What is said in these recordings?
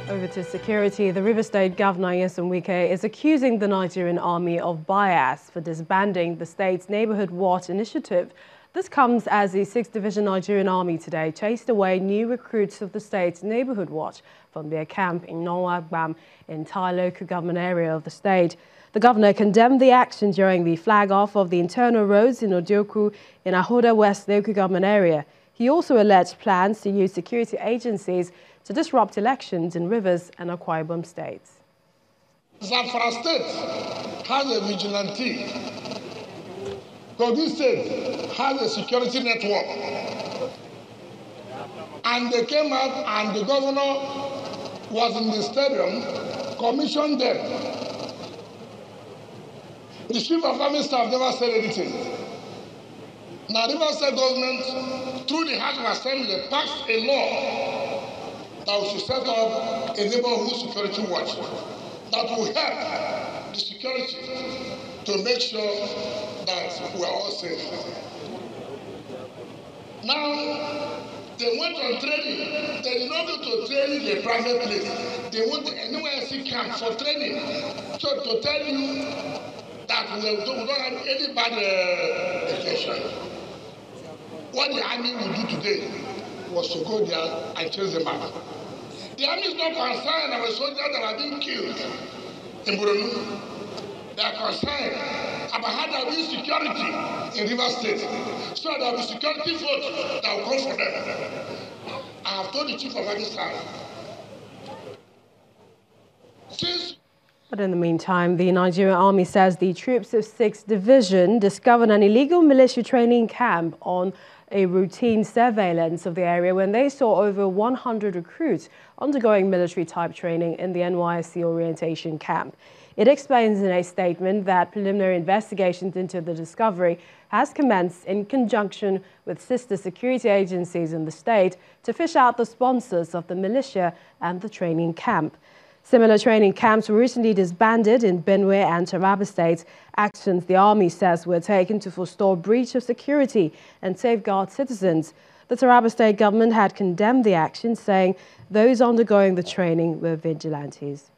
Over to security, the Rivers State Governor Nyesom Wike is accusing the Nigerian army of bias for disbanding the state's neighborhood watch initiative. This comes as the 6th Division Nigerian Army today chased away new recruits of the state's neighborhood watch from their camp in Nonwagbam in Tai local government area of the state. The governor condemned the action during the flag-off of the internal roads in Odioku in Ahoda West local government area. He also alleged plans to use security agencies to disrupt elections in Rivers and Akwa Ibom states. Zamfara State has a vigilante. Kogi State has a security network. And they came out and the governor was in the stadium, commissioned them. The chief of army staff never said anything. Now, the River State government, through the House of Assembly, passed a law that we should set up a neighborhood security watch that will help the security to make sure that we are all safe. Now, they went on training. They did not go to training in a private place. They went to NYSC camp for training. So to tell you that we don't have any bad intention. What the army will do today was to go there and chase them out. The army is not concerned about soldiers that are being killed in Borno. They are concerned about how there will be security in River State. So there will be security votes that will come for them. I have told the chief of army staff. But in the meantime, the Nigerian army says the troops of 6th Division discovered an illegal militia training camp on a routine surveillance of the area when they saw over 100 recruits undergoing military-type training in the NYSC orientation camp. It explains in a statement that preliminary investigations into the discovery has commenced in conjunction with sister security agencies in the state to fish out the sponsors of the militia and the training camp. Similar training camps were recently disbanded in Benue and Taraba states. Actions, the army says, were taken to forestall breach of security and safeguard citizens. The Taraba state government had condemned the action, saying those undergoing the training were vigilantes.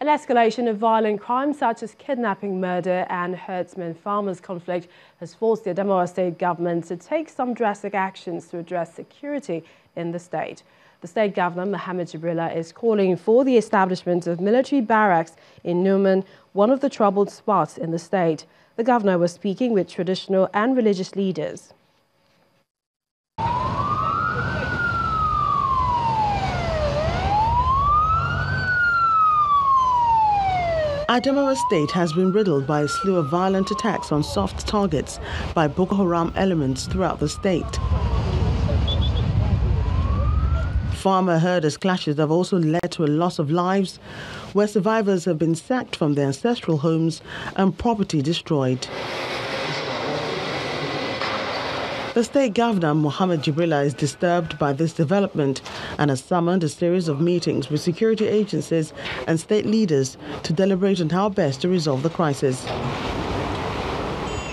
An escalation of violent crimes such as kidnapping, murder and herdsman-farmers conflict has forced the Adamawa State government to take some drastic actions to address security in the state. The state governor, Mohammed Jibrila, is calling for the establishment of military barracks in Numan, one of the troubled spots in the state. The governor was speaking with traditional and religious leaders. Adamawa State has been riddled by a slew of violent attacks on soft targets by Boko Haram elements throughout the state. Farmer-herders clashes have also led to a loss of lives, where survivors have been sacked from their ancestral homes and property destroyed. The state governor, Mohammed Jibrila, is disturbed by this development and has summoned a series of meetings with security agencies and state leaders to deliberate on how best to resolve the crisis.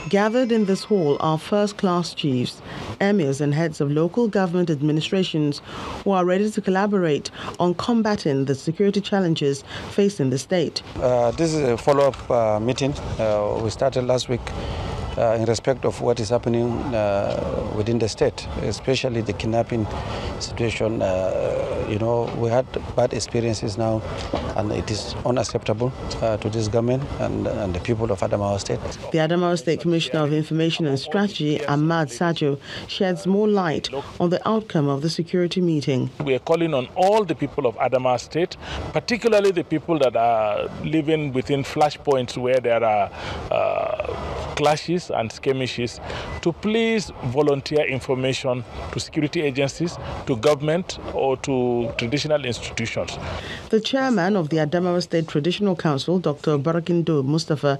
Gathered in this hall are first-class chiefs, emirs and heads of local government administrations who are ready to collaborate on combating the security challenges facing the state. This is a follow-up meeting we started last week in respect of what is happening within the state, especially the kidnapping situation. We had bad experiences now, and it is unacceptable to this government and the people of Adamawa State. The Adamawa State Commissioner of Information and Strategy, Ahmad Sajo, sheds more light on the outcome of the security meeting. We are calling on all the people of Adamawa State, particularly the people that are living within flashpoints where there are clashes and skirmishes, to please volunteer information to security agencies, to government or to traditional institutions. The chairman of the Adamawa State Traditional Council, Dr. Barakindo Mustafa,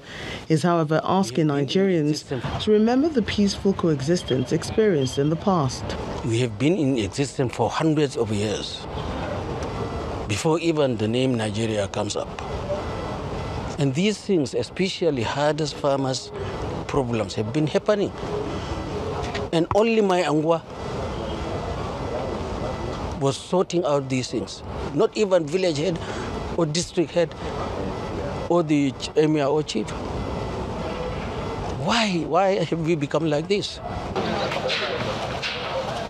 is however asking Nigerians to remember the peaceful coexistence experienced in the past. We have been in existence for hundreds of years, before even the name Nigeria comes up. And these things, especially hardest farmers' problems, have been happening. And only my Angwa was sorting out these things. Not even village head or district head or the emir or chief. Why have we become like this?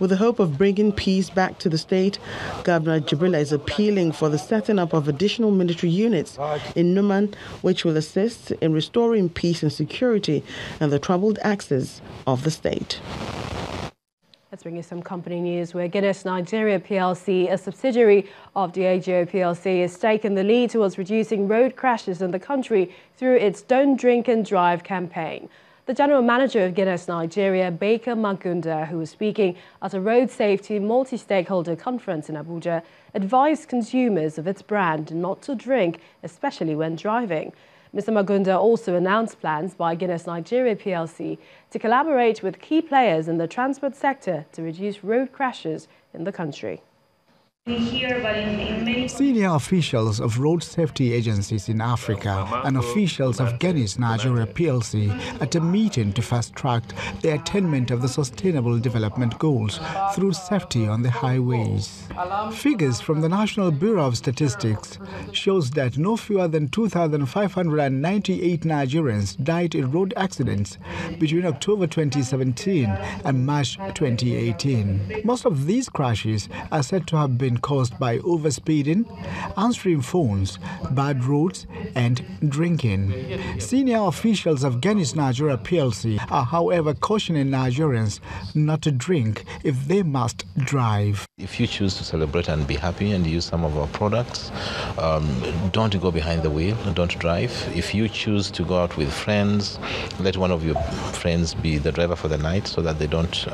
With the hope of bringing peace back to the state, Governor Jibrila is appealing for the setting up of additional military units in Numan, which will assist in restoring peace and security in the troubled axis of the state. Let's bring you some company news where Guinness Nigeria PLC, a subsidiary of Diageo PLC, has taken the lead towards reducing road crashes in the country through its Don't Drink and Drive campaign. The general manager of Guinness Nigeria, Baker Magunda, who was speaking at a road safety multi-stakeholder conference in Abuja, advised consumers of its brand not to drink, especially when driving. Mr. Magunda also announced plans by Guinness Nigeria PLC to collaborate with key players in the transport sector to reduce road crashes in the country. Senior officials of road safety agencies in Africa and officials of Guinness Nigeria PLC at a meeting to fast-track the attainment of the Sustainable Development Goals through safety on the highways. Figures from the National Bureau of Statistics shows that no fewer than 2,598 Nigerians died in road accidents between October 2017 and March 2018. Most of these crashes are said to have been caused by overspeeding, answering phones, bad roads, and drinking. Senior officials of Guinness Nigeria PLC are, however, cautioning Nigerians not to drink if they must drive. If you choose to celebrate and be happy and use some of our products, don't go behind the wheel, don't drive. If you choose to go out with friends, let one of your friends be the driver for the night so that they don't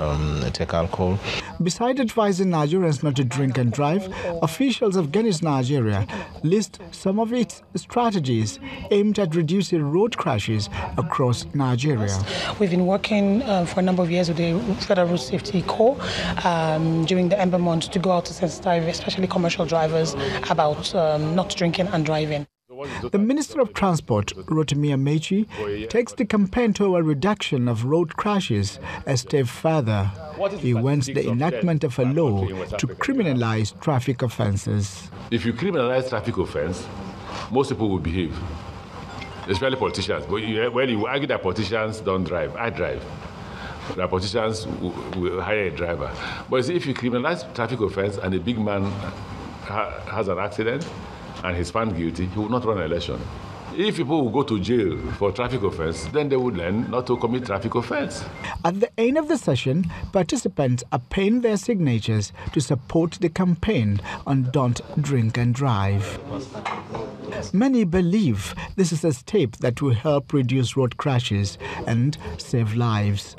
take alcohol. Besides advising Nigerians not to drink and drive, officials of Guinness Nigeria list some of its strategies aimed at reducing road crashes across Nigeria. We've been working for a number of years with the Federal Road Safety Corps during the Ember month to go out to sensitize, especially commercial drivers, about not drinking and driving. The Minister of Transport, Rotimi Amechi, takes the campaign toward reduction of road crashes a step further. He wants the enactment of a law to criminalize traffic offences. If you criminalize traffic offence, most people will behave, especially politicians. But when you argue that politicians don't drive, I drive. The politicians will hire a driver. But if you criminalize traffic offence and a big man has an accident, and he's found guilty, he will not run an election. If people will go to jail for traffic offence, then they would learn not to commit traffic offence. At the end of the session, participants are paying their signatures to support the campaign on Don't Drink and Drive. Many believe this is a step that will help reduce road crashes and save lives.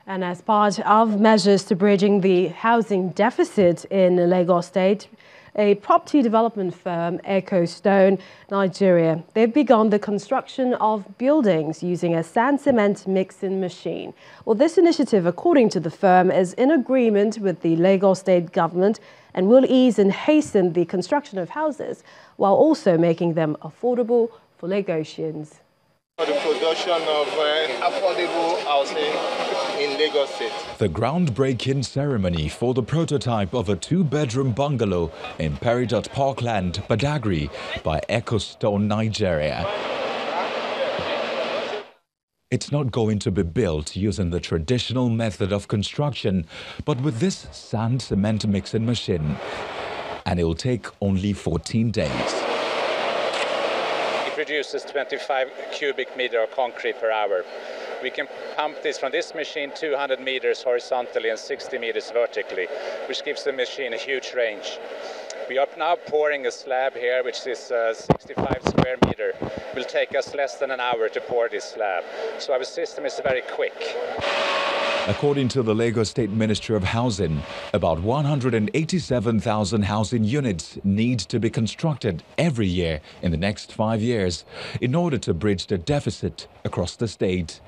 And as part of measures to bridging the housing deficit in Lagos State, a property development firm, Ecostone Nigeria, they've begun the construction of buildings using a sand cement mixing machine. Well, this initiative, according to the firm, is in agreement with the Lagos State government and will ease and hasten the construction of houses while also making them affordable for Lagosians. For the production of affordable housing in Lagos State. The groundbreaking ceremony for the prototype of a two-bedroom bungalow in Peridot Parkland, Badagry by Ecostone Nigeria. It's not going to be built using the traditional method of construction, but with this sand cement mixing machine. And it will take only 14 days. Produces 25 cubic meter of concrete per hour. We can pump this from this machine 200 meters horizontally and 60 meters vertically, which gives the machine a huge range. We are now pouring a slab here, which is 65 square meter. It will take us less than an hour to pour this slab. So our system is very quick. According to the Lagos State Ministry of Housing, about 187,000 housing units need to be constructed every year in the next 5 years in order to bridge the deficit across the state.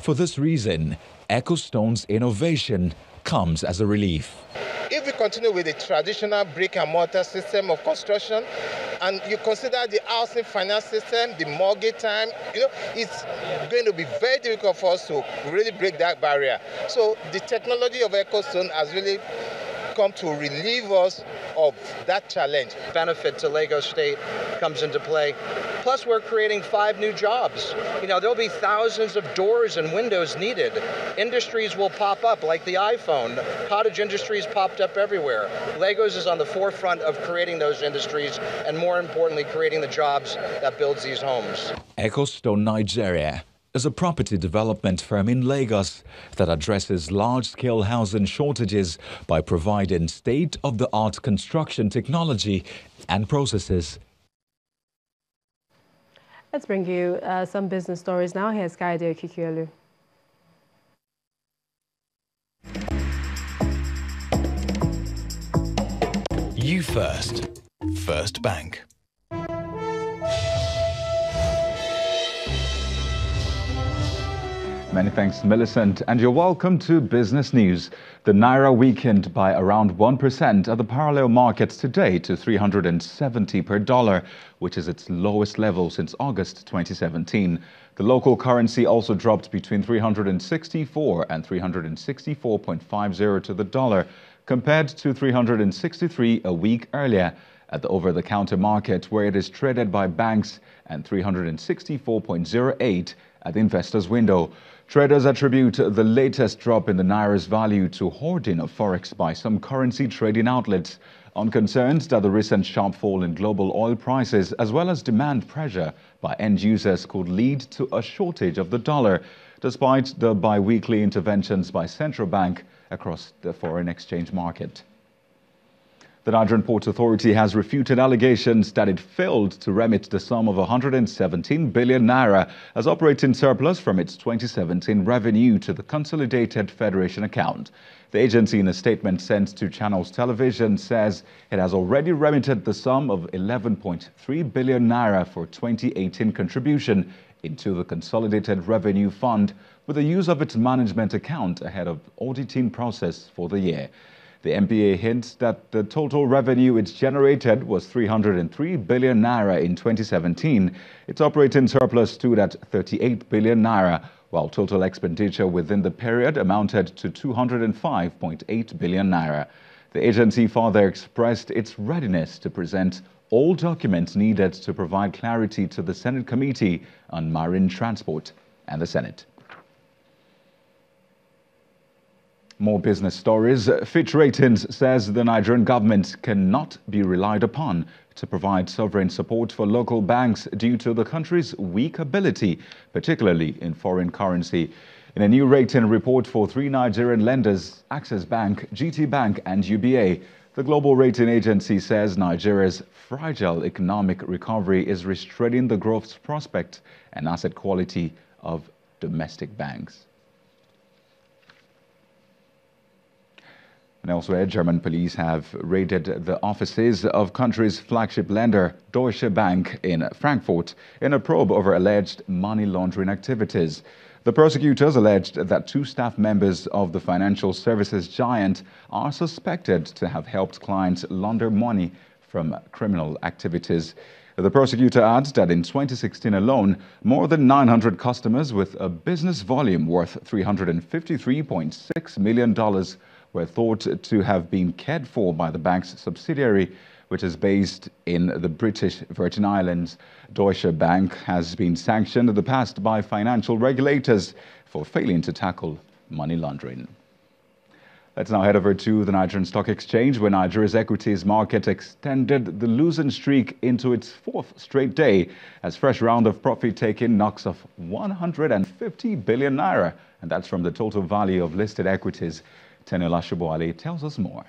For this reason, Ecostone's innovation comes as a relief. if we continue with the traditional brick and mortar system of construction, and you consider the housing finance system, the mortgage time, it's going to be very difficult for us to really break that barrier. So the technology of EcoStone has really come to relieve us of that challenge. Benefit to Lagos State comes into play. Plus, we're creating 5 new jobs. There'll be thousands of doors and windows needed. Industries will pop up like the iPhone. Cottage industries popped up everywhere. Lagos is on the forefront of creating those industries and, more importantly, creating the jobs that builds these homes. EcoStone Nigeria is a property development firm in Lagos that addresses large-scale housing shortages by providing state-of-the-art construction technology and processes. Let's bring you some business stories now. Here's Kaide Kikiolu. You First. First Bank. Many thanks, Millicent, and you're welcome to Business News. The Naira weakened by around 1% at the parallel markets today to 370 per dollar, which is its lowest level since August 2017. The local currency also dropped between 364 and 364.50 to the dollar, compared to 363 a week earlier at the over-the-counter market, where it is traded by banks, and 364.08 at the investors' window. Traders attribute the latest drop in the Naira's value to hoarding of forex by some currency trading outlets, on concerns that the recent sharp fall in global oil prices as well as demand pressure by end users could lead to a shortage of the dollar, despite the bi-weekly interventions by central bank across the foreign exchange market. The Nigerian Port Authority has refuted allegations that it failed to remit the sum of 117 billion naira as operating surplus from its 2017 revenue to the Consolidated Federation account. The agency, in a statement sent to Channels Television, says it has already remitted the sum of 11.3 billion naira for 2018 contribution into the Consolidated Revenue Fund with the use of its management account ahead of auditing process for the year. The MPA hints that the total revenue it's generated was 303 billion naira in 2017. Its operating surplus stood at 38 billion naira, while total expenditure within the period amounted to 205.8 billion naira. The agency further expressed its readiness to present all documents needed to provide clarity to the Senate Committee on Marine Transport and the Senate. More business stories. Fitch Ratings says the Nigerian government cannot be relied upon to provide sovereign support for local banks due to the country's weak ability, particularly in foreign currency. In a new rating report for 3 Nigerian lenders, Access Bank, GT Bank and UBA, the global rating agency says Nigeria's fragile economic recovery is restraining the growth prospect and asset quality of domestic banks. And elsewhere, German police have raided the offices of country's flagship lender, Deutsche Bank, in Frankfurt in a probe over alleged money laundering activities. The prosecutors alleged that 2 staff members of the financial services giant are suspected to have helped clients launder money from criminal activities. The prosecutor adds that in 2016 alone, more than 900 customers with a business volume worth $353.6 million were thought to have been cared for by the bank's subsidiary, which is based in the British Virgin Islands. Deutsche Bank has been sanctioned in the past by financial regulators for failing to tackle money laundering. Let's now head over to the Nigerian Stock Exchange, where Nigeria's equities market extended the losing streak into its 4th straight day as fresh round of profit-taking knocks off 150 billion naira, and that's from the total value of listed equities. Teniola Shuboale tells us more.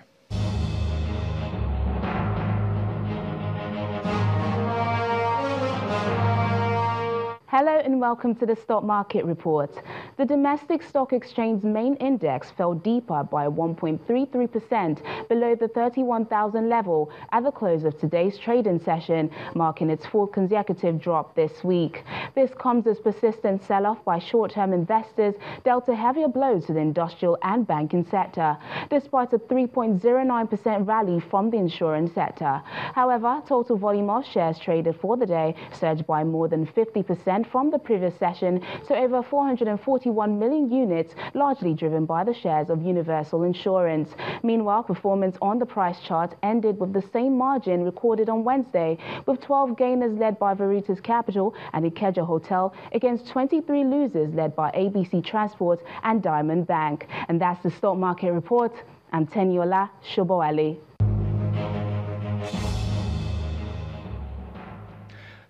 Hello and welcome to the Stock Market Report. The domestic stock exchange main index fell deeper by 1.33% below the 31,000 level at the close of today's trading session, marking its fourth consecutive drop this week. This comes as persistent sell-off by short-term investors dealt a heavier blow to the industrial and banking sector, despite a 3.09% rally from the insurance sector. However, total volume of shares traded for the day surged by more than 50% from the previous session to over 441 million units, largely driven by the shares of Universal Insurance. Meanwhile, performance on the price chart ended with the same margin recorded on Wednesday, with 12 gainers led by Veritas Capital and Ikeja Hotel against 23 losers led by ABC Transport and Diamond Bank. And that's the stock market report. I'm Teniola Shobowale.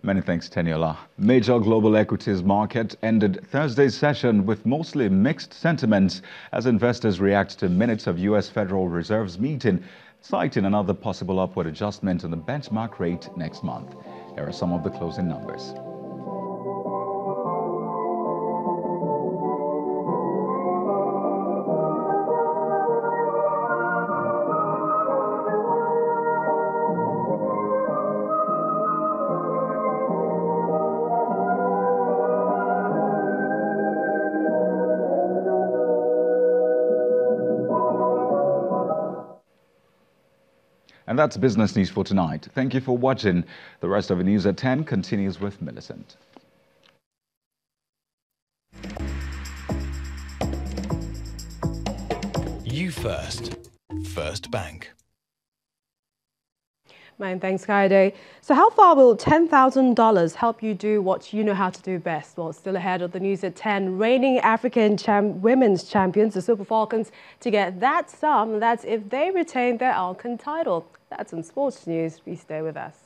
Many thanks, Teniola. Major global equities market ended Thursday's session with mostly mixed sentiments as investors react to minutes of U.S. Federal Reserve's meeting, citing another possible upward adjustment in the benchmark rate next month. Here are some of the closing numbers. And that's business news for tonight. Thank you for watching. The rest of the news at 10 continues with Millicent. You First. First Bank. Many thanks, Kaide. So how far will $10,000 help you do what you know how to do best? Well, still ahead of the news at 10, reigning African women's champions, the Super Falcons, to get that sum. That's if they retain their ALCON title. That's in sports news. Please stay with us.